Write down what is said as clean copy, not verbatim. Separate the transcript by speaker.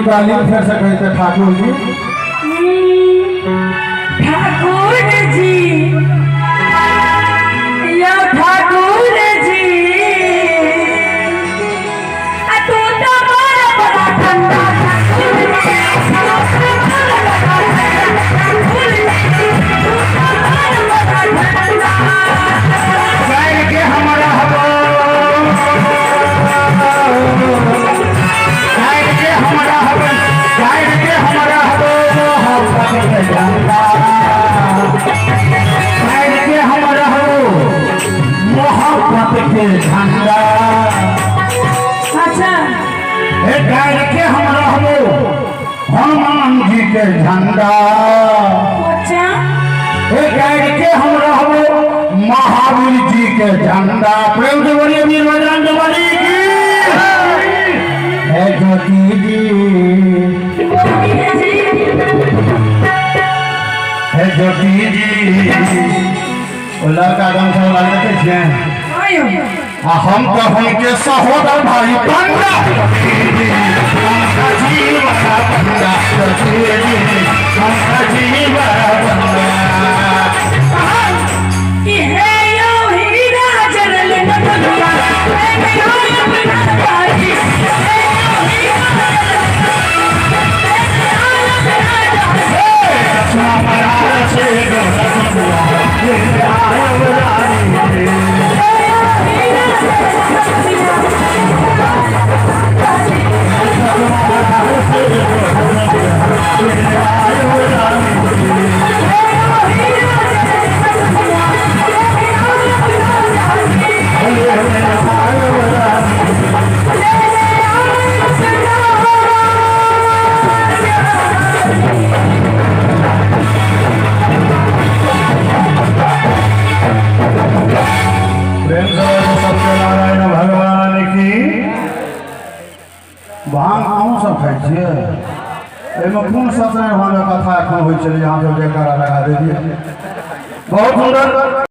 Speaker 1: कालीन फिर से कहते ठाकुर जी।
Speaker 2: ठाकुर जी या ठाकुर जी तू तो बड़ा ठंडा
Speaker 1: झंडा।
Speaker 2: अच्छा
Speaker 1: के हम रहबो हनुमान जी के झंडा।
Speaker 2: अच्छा
Speaker 1: के हम रहबो महावीर जी के झंडा। प्रेम से बोलिए वीर बजरंग बली की। है ज्योति जी है ज्योति जी लड़का गाँव से वाले देखे छे हम तो हमके सहोदर भाई पंडा कौन सत्यनारायण भगवान कथा एखन होइ छलै, यहाँ सब जयकारा लगा दे दिए। बहुत सुंदर।